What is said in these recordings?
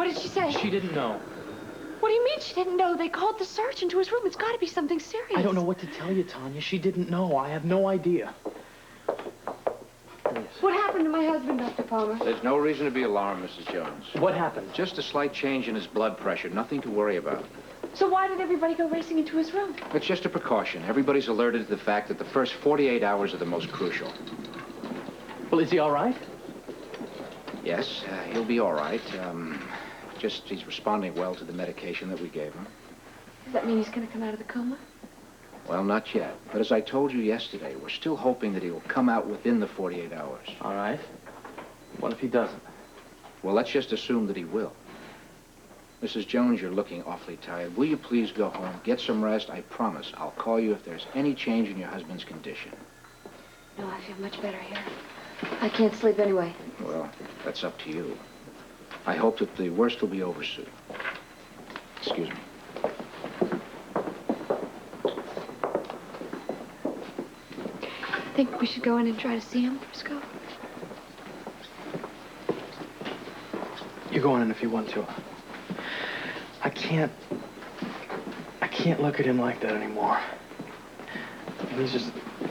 What did she say? She didn't know. What do you mean she didn't know? They called the search into his room. It's got to be something serious. I don't know what to tell you, Tanya. She didn't know. I have no idea. What happened to my husband, Dr. Palmer? There's no reason to be alarmed, Mrs. Jones. What happened? Just a slight change in his blood pressure. Nothing to worry about. So why did everybody go racing into his room? It's just a precaution. Everybody's alerted to the fact that the first 48 hours are the most crucial. Well, is he all right? Yes, he'll be all right. Just he's responding well to the medication that we gave him. Does that mean he's going to come out of the coma? Well, not yet. But as I told you yesterday, we're still hoping that he'll come out within the 48 hours. All right. What if he doesn't? Well, let's just assume that he will. Mrs. Jones, you're looking awfully tired. Will you please go home, get some rest? I promise I'll call you if there's any change in your husband's condition. No, I feel much better here. I can't sleep anyway. Well, that's up to you. I hope that the worst will be over soon. Excuse me. Think we should go in and try to see him, Frisco? You're going in if you want to. I can't look at him like that anymore. And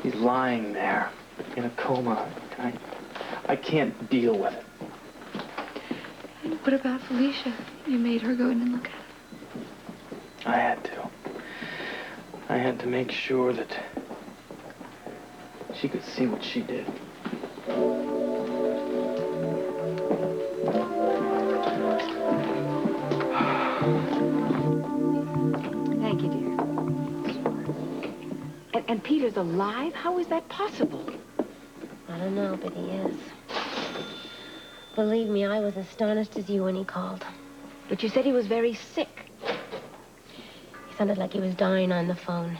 he's lying there in a coma. I can't deal with it. And what about Felicia? You made her go in and look at him. I had to. I had to make sure that she could see what she did. Thank you, dear. And Peter's alive? How is that possible? I don't know, but he is. Believe me, I was astonished as you when he called. But you said he was very sick. He sounded like he was dying on the phone.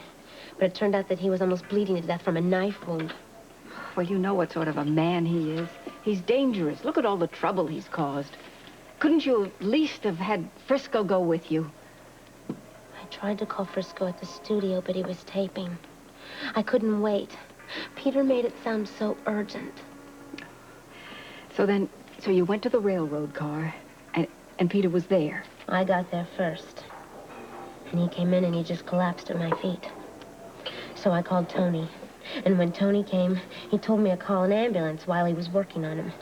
But it turned out that he was almost bleeding to death from a knife wound. Well, you know what sort of a man he is. He's dangerous. Look at all the trouble he's caused. Couldn't you at least have had Frisco go with you? I tried to call Frisco at the studio, but he was taping. I couldn't wait. Peter made it sound so urgent. So you went to the railroad car, and Peter was there. I got there first. And he came in and he just collapsed at my feet. So I called Tony. And when Tony came, he told me to call an ambulance while he was working on him.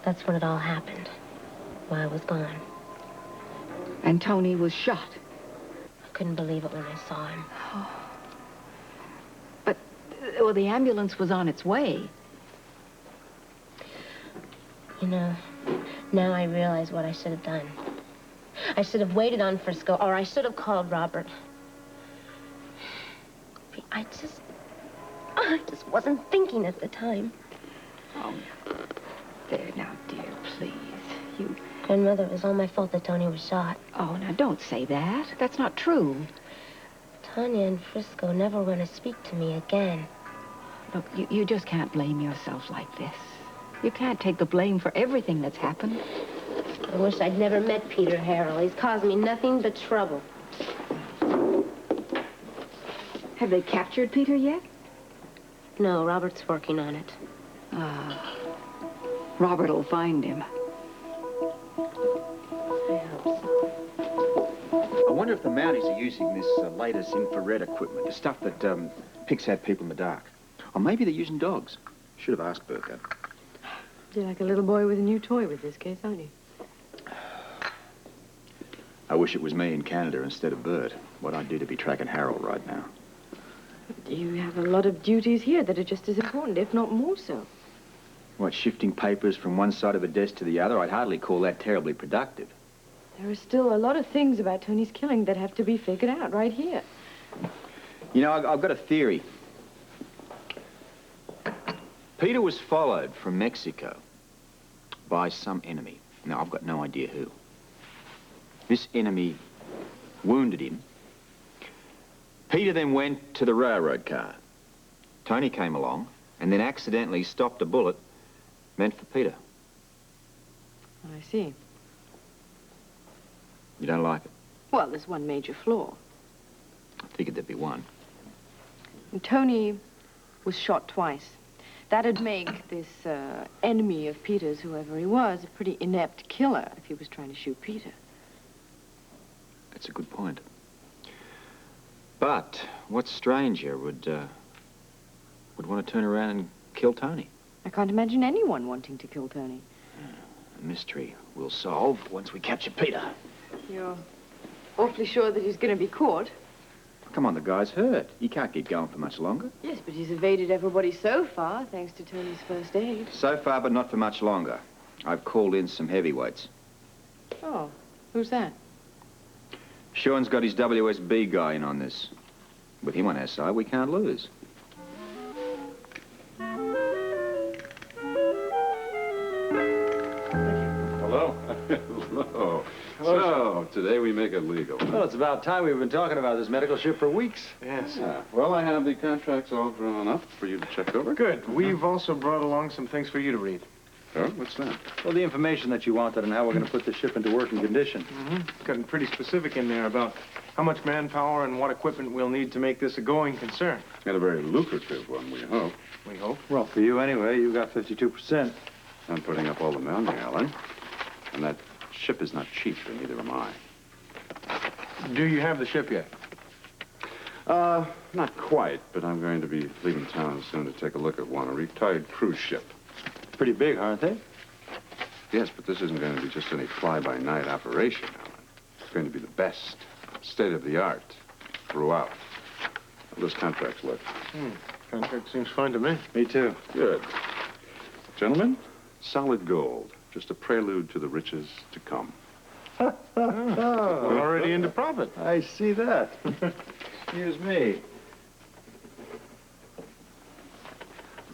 That's when it all happened, while I was gone. And Tony was shot. I couldn't believe it when I saw him. Oh. But, well, the ambulance was on its way. You know, now I realize what I should have done. I should have waited on Frisco, or I should have called Robert. I just wasn't thinking at the time. Oh, there now, dear, please. Grandmother, it was all my fault that Tony was shot. Oh, now, don't say that. That's not true. Tanya and Frisco never want to speak to me again. Look, you just can't blame yourself like this. You can't take the blame for everything that's happened. I wish I'd never met Peter Harrell. He's caused me nothing but trouble. Have they captured Peter yet? No, Robert's working on it. Robert will find him. I hope so. I wonder if the Mounties are using this latest infrared equipment, the stuff that picks out people in the dark. Or maybe they're using dogs. Should have asked Burkhardt. You're like a little boy with a new toy with this case, aren't you? I wish it was me in Canada instead of Bert. What I'd do to be tracking Harold right now. You have a lot of duties here that are just as important, if not more so. What, shifting papers from one side of a desk to the other? I'd hardly call that terribly productive. There are still a lot of things about Tony's killing that have to be figured out right here. You know, I've got a theory. Peter was followed from Mexico by some enemy. Now, I've got no idea who. This enemy wounded him. Peter then went to the railroad car. Tony came along and then accidentally stopped a bullet meant for Peter. I see. You don't like it? Well, there's one major flaw. I figured there'd be one. And Tony was shot twice. That'd make this enemy of Peter's, whoever he was, a pretty inept killer if he was trying to shoot Peter. That's a good point. But what stranger would want to turn around and kill Tony? I can't imagine anyone wanting to kill Tony. A mystery we'll solve once we capture Peter. You're awfully sure that he's going to be caught. Come on, the guy's hurt. He can't keep going for much longer. Yes, but he's evaded everybody so far, thanks to Tony's first aid. So far, but not for much longer. I've called in some heavyweights. Oh, who's that? Sean's got his WSB guy in on this. With him on our side, we can't lose. Hello? Hello. So, today we make it legal. Well, it's about time. We've been talking about this medical ship for weeks. Yes. Well, I have the contracts all drawn up for you to check over. Good. We've also brought along some things for you to read. Oh, what's that? Well, the information that you wanted and how we're going to put the ship into working condition. Gotten pretty specific in there about how much manpower and what equipment we'll need to make this a going concern. Got a very lucrative one, we hope. We hope. Well, for you anyway, you got 52%. I'm putting up all the money, Alan. And that ship is not cheap, and neither am I. Do you have the ship yet? Not quite, but I'm going to be leaving town soon to take a look at one, a retired cruise ship. Pretty big, aren't they? Yes, but this isn't going to be just any fly-by-night operation, Alan. It's going to be the best, state-of-the-art throughout. How does contracts look? Contract seems fine to me. Me too. Good. Gentlemen, solid gold. Just a prelude to the riches to come. We're already into profit. I see that. Excuse me.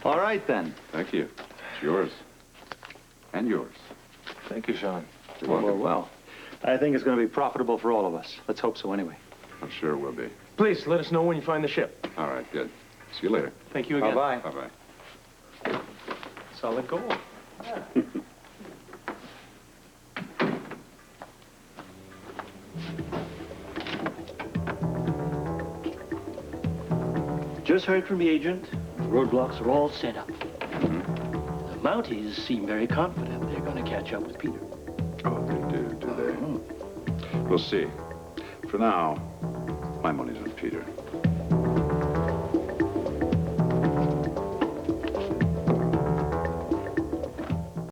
All right, then. Thank you. It's yours. And yours. Thank you, Sean. You're welcome. Well. I think it's going to be profitable for all of us. Let's hope so anyway. I'm sure it will be. Please, let us know when you find the ship. All right, good. See you later. Thank you again. Bye-bye. Bye-bye. Solid gold. Just heard from the agent. The roadblocks are all set up. The Mounties seem very confident they're going to catch up with Peter. Oh, they do they? We'll see. For now, my money's on Peter.